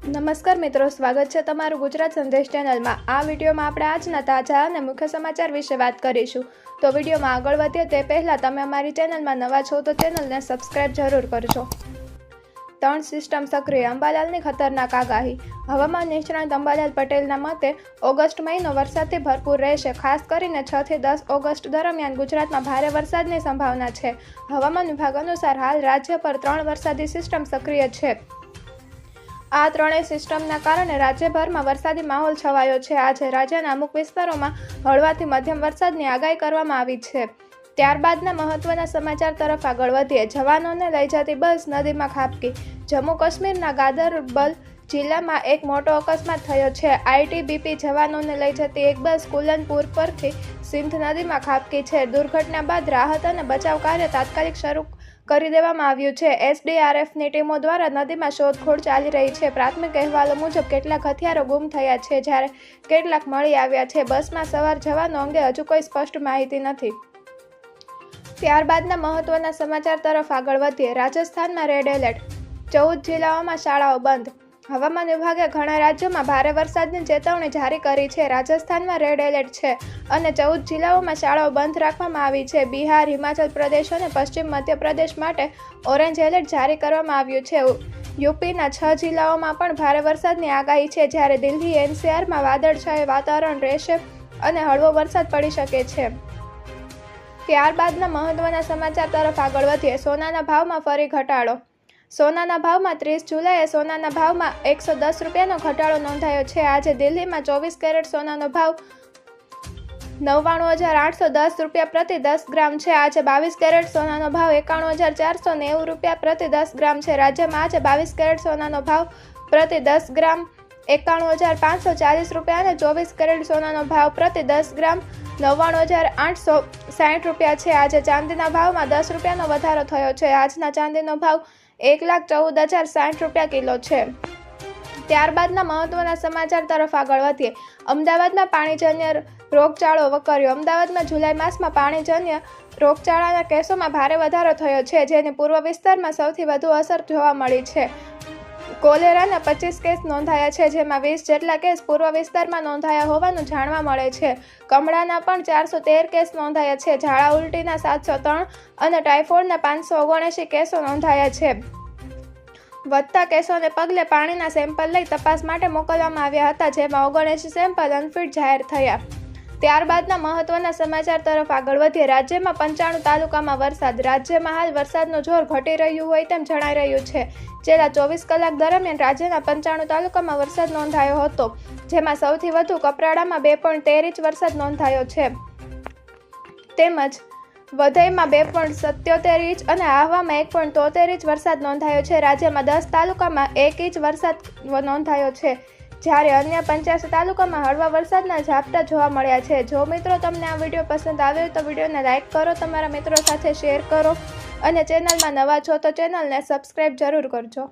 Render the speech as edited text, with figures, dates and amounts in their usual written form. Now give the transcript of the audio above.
નમસ્કાર મિત્રો, સ્વાગત છે તમારું ગુજરાત સંદેશ ચેનલમાં। આ વિડીયોમાં આપણે આજના તાજા અને મુખ્ય સમાચાર વિશે વાત કરીશું। તો વિડીયોમાં આગળ વધીએ તે પહેલાં તમે અમારી ચેનલમાં નવા છો તો ચેનલને સબસ્ક્રાઇબ જરૂર કરજો। 3 સિસ્ટમ સક્રિય, અંબાલાલની ખતરનાક આગાહી। હવામાન નિષ્ણાત અંબાલાલ પટેલના મતે ઓગસ્ટ મહિનો વરસાદથી ભરપૂર રહેશે। ખાસ કરીને 6 થી 10 ઓગસ્ટ દરમિયાન ગુજરાતમાં ભારે વરસાદની સંભાવના છે। હવામાન વિભાગ અનુસાર હાલ રાજ્ય પર 3 વરસાદી સિસ્ટમ સક્રિય છે। આ ત્રણેય સિસ્ટમના કારણે રાજ્યભરમાં વરસાદી માહોલ છવાયો છે। આજે રાજ્યના અમુક વિસ્તારોમાં હળવાથી મધ્યમ વરસાદની આગાહી કરવામાં આવી છે। ત્યારબાદના મહત્વના સમાચાર તરફ આગળ વધીએ। જવાનોને લઈ જતી બસ નદીમાં ખાબકી। જમ્મુ કાશ્મીરના ગાંદરબલ જિલ્લામાં એક મોટો અકસ્માત થયો છે। આઈટીબીપી જવાનોને લઈ જતી એક બસ કુલનપુર પરથી સિંધ નદીમાં ખાબકી છે। દુર્ઘટના બાદ રાહત અને બચાવ કાર્ય તાત્કાલિક શરૂ કરી દેવામાં આવ્યું છે। એસડીઆરએફની ટીમો દ્વારા નદીમાં શોધખોળ ચાલી રહી છે। પ્રાથમિક અહેવાલો મુજબ કેટલાક હથિયારો ગુમ થયા છે, જ્યારે કેટલાક મળી આવ્યા છે। બસમાં સવાર જવાનો અંગે હજુ કોઈ સ્પષ્ટ માહિતી નથી। ત્યારબાદના મહત્વના સમાચાર તરફ આગળ વધીએ। રાજસ્થાનમાં રેડ એલર્ટ, 14 જિલ્લાઓમાં શાળાઓ બંધ। હવામાન વિભાગે ઘણા રાજ્યોમાં ભારે વરસાદની ચેતવણી જારી કરી છે। રાજસ્થાનમાં રેડ એલર્ટ છે અને 14 જિલ્લાઓમાં શાળાઓ બંધ રાખવામાં આવી છે। બિહાર, હિમાચલ પ્રદેશ અને પશ્ચિમ મધ્યપ્રદેશ માટે ઓરેન્જ એલર્ટ જારી કરવામાં આવ્યું છે। યુપીના 6 જિલ્લાઓમાં પણ ભારે વરસાદની આગાહી છે, જ્યારે દિલ્હી એનસીઆરમાં વાદળછાયું વાતાવરણ રહેશે અને હળવો વરસાદ પડી શકે છે। ત્યારબાદના મહત્વના સમાચાર તરફ આગળ વધીએ। સોનાના ભાવમાં ફરી ઘટાડો। સોનાના ભાવમાં 30 જુલાઈએ સોનાના ભાવમાં 110 રૂપિયાનો ઘટાડો નોંધાયો છે। આજે દિલ્હીમાં 24 કેરેટ સોનાનો ભાવ 99,810 રૂપિયા પ્રતિ 10 ગ્રામ છે। આજે 22 કેરેટ સોનાનો ભાવ 91,490 રૂપિયા પ્રતિ 10 ગ્રામ છે। રાજ્યમાં આજે 22 કેરેટ સોનાનો ભાવ પ્રતિ 10 ગ્રામ 91,540 રૂપિયા અને 24 કેરેટ સોનાનો ભાવ પ્રતિ 10 ગ્રામ 99,860 રૂપિયા છે। આજે ચાંદીના ભાવમાં 10 રૂપિયાનો વધારો થયો છે। આજના ચાંદીનો ભાવ 1,14,060 રૂપિયા કિલો છે। ત્યારબાદના મહત્વના સમાચાર તરફ આગળ વધીએ। અમદાવાદમાં પાણીજન્ય રોગચાળો વકર્યો। અમદાવાદમાં જુલાઈ માસમાં પાણીજન્ય રોગચાળાના કેસોમાં ભારે વધારો થયો છે, જેની પૂર્વ વિસ્તારમાં સૌથી વધુ અસર જોવા મળી છે। કોલેરાના 25 કેસ નોંધાયા છે, જેમાં 20 જેટલા કેસ પૂર્વ વિસ્તારમાં નોંધાયા હોવાનું જાણવા મળે છે। કમળાના પણ 413 કેસ નોંધાયા છે। ઝાડા ઉલટીના 703 અને ટાઇફોઇડના 579 કેસો નોંધાયા છે। વધતા કેસોને પગલે પાણીના સેમ્પલ લઈ તપાસ માટે મોકલવામાં આવ્યા હતા, જેમાં 79 સેમ્પલ અનફિટ જાહેર થયા। ત્યારબાદના મહત્વના સમાચાર તરફ આગળ વધીએ। રાજ્યમાં 95 તાલુકામાં વરસાદ। રાજ્યમાં હાલ વરસાદનું જોર ઘટી રહ્યું હોય તેમ જણાઈ રહ્યું છે। છેલ્લા 24 કલાક દરમિયાન રાજ્યના 95 તાલુકામાં વરસાદ નોંધાયો હતો, જેમાં સૌથી વધુ કપરાડામાં 2.13 ઇંચ વરસાદ નોંધાયો છે, તેમજ વધઈમાં 2.77 ઇંચ અને આહવામાં 1.73 ઇંચ વરસાદ નોંધાયો છે। રાજ્યમાં 10 તાલુકામાં 1 ઇંચ વરસાદ નોંધાયો છે, જ્યારે અન્ય 85 તાલુકામાં હળવા વરસાદના ઝાપટા જોવા મળ્યા છે। જો મિત્રો તમને આ વિડીયો પસંદ આવ્યો તો વિડીયોને લાઇક કરો, તમારા મિત્રો સાથે શેર કરો અને ચેનલમાં નવા છો તો ચેનલને સબસ્ક્રાઇબ જરૂર કરજો।